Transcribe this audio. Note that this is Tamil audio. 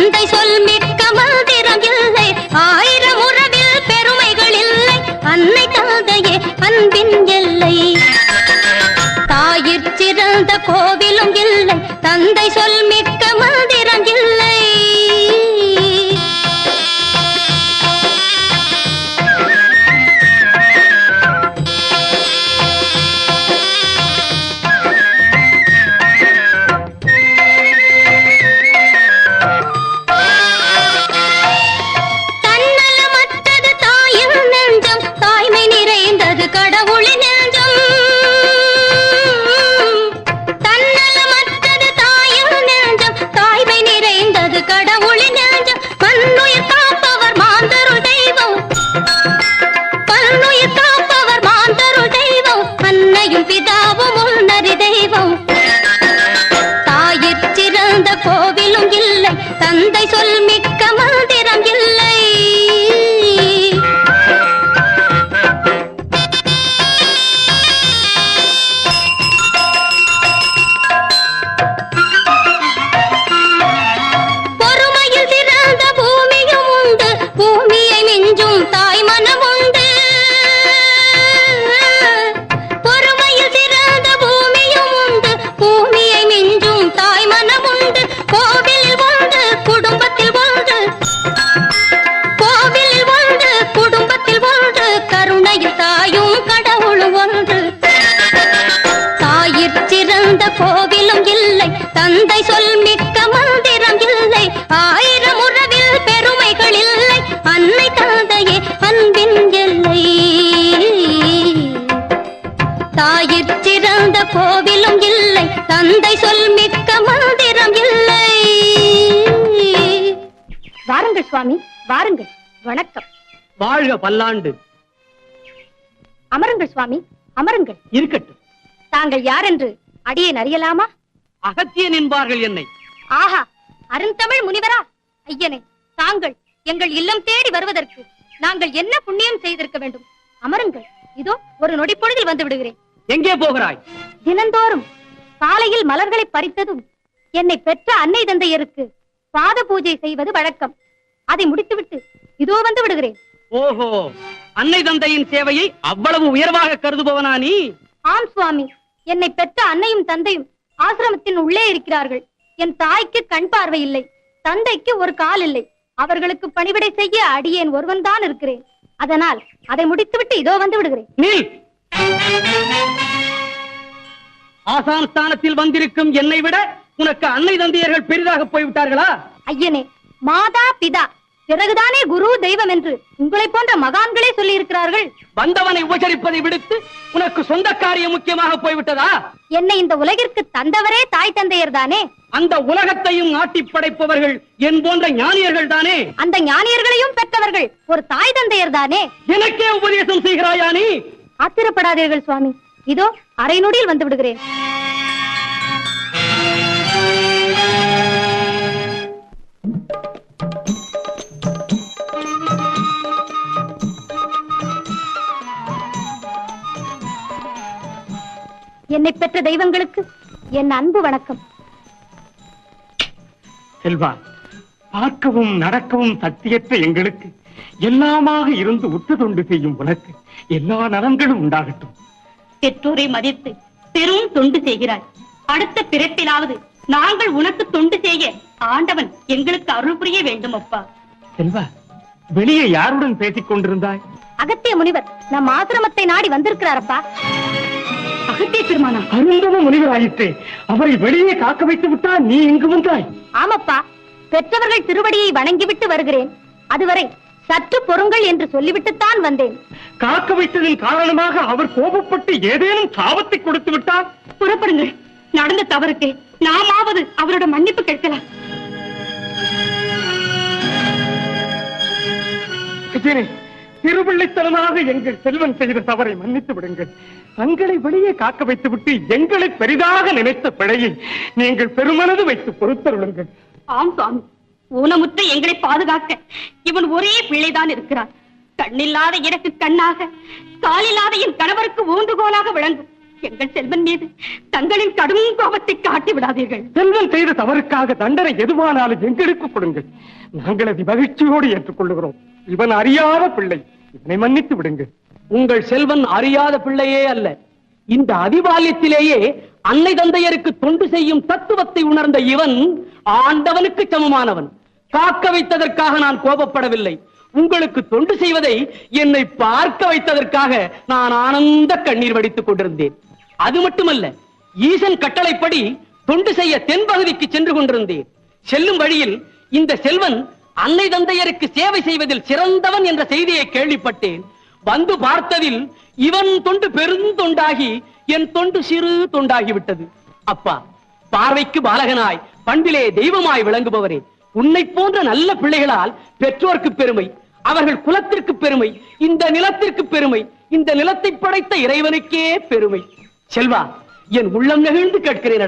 தந்தை சொல் மிக்க மந்திரம் இல்லை, ஆயிரம் உறவில் பெருமைகள் இல்லை, அன்னை தந்தையே அன்பின் எல்லை. தாயிற் சிறந்த கோவிலும் இல்லை, தந்தை சொல் மிக்க மந்திரம் இல்லை. தந்தை சொல் மிக்க மந்திரம் இல்லை. பொறுமையில் சிறந்த பூமியும் உண்டு, பூமியை மிஞ்சும் தாய் மனம் உண்டு. பொறுமையில் சிறந்த பூமியும் உண்டு, பூமியை மிஞ்சும் தாய் மனம் உண்டு. கோவிலில் ஒன்று, குடும்பத்தில் ஒன்று, கோவிலில் ஒன்று, குடும்பத்தில் ஒன்று, கருணையில் தாயும் கடவுளும் ஒன்று. தாயிற் சிறந்த கோவிலும் இல்லை, தந்தை சொல் மிக்க மந்திரம் இல்லை, ஆயிரம் உறவில் பெருமைகள் இல்லை, அன்னை தந்தையே அன்பின் எல்லை. தாயிற் சிறந்த கோவிலும் இல்லை, தந்தை சொல் மிக்க மந்திரம் இல்லை. வாருங்கள் சுவாமி, வாருங்கள். வணக்கம். வாழ்க பல்லாண்டு. அமருங்கள் சுவாமி, அமருங்கள். இருக்கட்டும். தாங்கள் யார் என்று அடியேன் அறியலாமா? அகத்தியன் என்பார்கள் என்னை. ஆஹா, அருந்தமிழ் முனிவரா? ஐயனே, தாங்கள் எங்கள் இல்லம் தேடி வருவதற்கு நாங்கள் என்ன புண்ணியம் செய்திருக்க வேண்டும்? அமருங்கள். இதோ ஒரு நொடி பொழுதில் வந்து விடுகிறேன். எங்கே போகிறாய்? தினந்தோறும் காலையில் மலர்களை பறித்ததும் என்னை பெற்ற அன்னை தந்தையருக்கு பாத பூஜை செய்வது வழக்கம். அதை முடித்துவிட்டு இதோ வந்து விடுகிறேன். ஓஹோ, அன்னை தந்தையின் சேவையை அவ்வளவு உயர்வாக கருதுபவனா நீ? ஆம் சுவாமி, என்னை பெற்ற அன்னையும் தந்தையும் ஆசிரமத்தின் உள்ளே இருக்கிறார்கள். என் தாய்க்கு கண் பார்வை இல்லை, தந்தைக்கு ஒரு கால் இல்லை. அவர்களுக்கு பணிவிடை செய்ய அடியேன் ஒருவன் தான் இருக்கிறேன். அதனால் அதை முடித்துவிட்டு இதோ வந்து விடுகிறேன். நில். ஆசான் ஸ்தானத்தில் வந்திருக்கும் என்னை விட உனக்கு அன்னை தந்தையர்கள் பெரிதாக போய்விட்டார்களா? ஐயனே, மாதா பிதா பிறகுதானே குரு தெய்வம் என்று உங்களை போன்ற மகான்களே சொல்லி இருக்கிறார்கள். வந்தவனை உபசரிப்பதை விடுத்து உனக்கு சொந்த காரியம் முக்கியமாக போய்விட்டதா? என்னை இந்த உலகிற்கு தந்தவரே தாய் தந்தையர் தானே. அந்த உலகத்தையும் நாட்டி படைப்பவர்கள் என் போன்ற ஞானியர்கள் தானே. அந்த ஞானியர்களையும் பெற்றவர்கள் ஒரு தாய் தந்தையர் தானே. எனக்கே உபதேசம் செய்கிறாயா நீ? ஆத்திரப்படாதீர்கள் சுவாமி, இதோ அரை நொடியில் வந்து விடுகிறேன். என்னை பெற்ற தெய்வங்களுக்கு என் அன்பு வணக்கம். செல்வா, பார்க்கவும் நடக்கவும் சக்தியற்ற எங்களுக்கு எல்லாமாக இருந்து உற்று தொண்டு செய்யும் உனக்கு எல்லா நலன்களும் உண்டாகட்டும். பெற்றோரை மதித்து பெரும் தொண்டு செய்கிறாய். அடுத்த பிறப்பிலாவது நாங்கள் உனக்கு தொண்டு செய்ய ஆண்டவன் எங்களுக்கு அருள் புரிய வேண்டும் அப்பா. செல்வா, வெளியே யாருடன் பேசிக் கொண்டிருந்தாய்? அகத்திய முனிவர் நம் ஆசிரமத்தை நாடி வந்திருக்கிறாரப்பா. அகத்திய பெருமானா? அருந்தவ முனிவராயிற்றே, அவரை வெளியே காக்க வைத்து விட்டால் நீ இங்கு வந்தாய்? ஆமப்பா, பெற்றவர்கள் திருவடியை வணங்கிவிட்டு வருகிறேன். அதுவரை சற்று பொறுங்கள் என்று சொல்லிவிட்டுத்தான் வந்தேன். காக்க வைத்ததின் காரணமாக அவர் கோபப்பட்டு ஏதேனும் சாபத்தை கொடுத்து விட்டார்? புறப்படுங்கள். நடந்த தவறுக்கு நாமாவது அவரோட மன்னிப்பு கேட்கலாம். திருவிள்ளைத்தனமாக எங்கள் செல்வன் செய்த தவறை மன்னித்து விடுங்கள். தங்களை வெளியே காக்க வைத்துவிட்டு எங்களை பெரிதாக நினைத்த பிழையை நீங்கள் பெருமனது வைத்து பொறுத்தருளுங்கள். ஆம் சுவாமி, ஊனமுற்ற எங்களை பாதுகாக்க இவன் ஒரே பிள்ளைதான் இருக்கிறான். கண்ணில்லாத எனக்கு கண்ணாக, காலில்லாத என் கணவருக்கு ஊன்றுகோலாக விளங்கும் எங்கள் செல்வன் மீது தங்களின் கடும் கோபத்தை காட்டி விடாதீர்கள். செல்வன் செய்த தவறுக்காக தண்டனை எதுவானாலும் எங்களுக்கு கொடுங்கள். நாங்கள் அதை மகிழ்ச்சியோடு ஏற்றுக்கொள்ளுகிறோம். இவன் அறியாத பிள்ளை, இவனை மன்னித்து விடுங்கள். உங்கள் செல்வன் அறியாத பிள்ளையே அல்ல. இந்த அதிபால்யத்திலேயே அன்னை தந்தையருக்கு தொண்டு செய்யும் தத்துவத்தை உணர்ந்த இவன் ஆண்டவனுக்கு சமமானவன். காக்க வைத்ததற்காக நான் கோபப்படவில்லை. உங்களுக்கு தொண்டு செய்வதை என்னை பார்க்க வைத்ததற்காக நான் ஆனந்த கண்ணீர் வடித்துக் கொண்டிருந்தேன். அது மட்டுமல்ல, ஈசன் கட்டளைப்படி தொண்டு செய்ய தென்பகுதிக்கு சென்று கொண்டிருந்தேன். செல்லும் வழியில் இந்த செல்வன் அன்னை தந்தையருக்கு சேவை செய்வதில் சிறந்தவன் என்ற செய்தியை கேள்விப்பட்டேன். வந்து பார்த்ததில் இவன் தொண்டு பெருந்தொண்டாகி என் தொண்டு சிறு தொண்டாகிவிட்டது. அப்பா, பார்வைக்கு பாலகனாய் பண்பிலே தெய்வமாய் விளங்குபவரே, உன்னை போன்ற நல்ல பிள்ளைகளால் பெற்றோர்க்கு பெருமை, அவர்கள் குலத்திற்கு பெருமை, இந்த நிலத்திற்கு பெருமை, இந்த நிலத்தை படைத்த இறைவனுக்கே பெருமை. செல்வா, என் உள்ளம் நெகிழ்ந்து கேட்கிறேன்.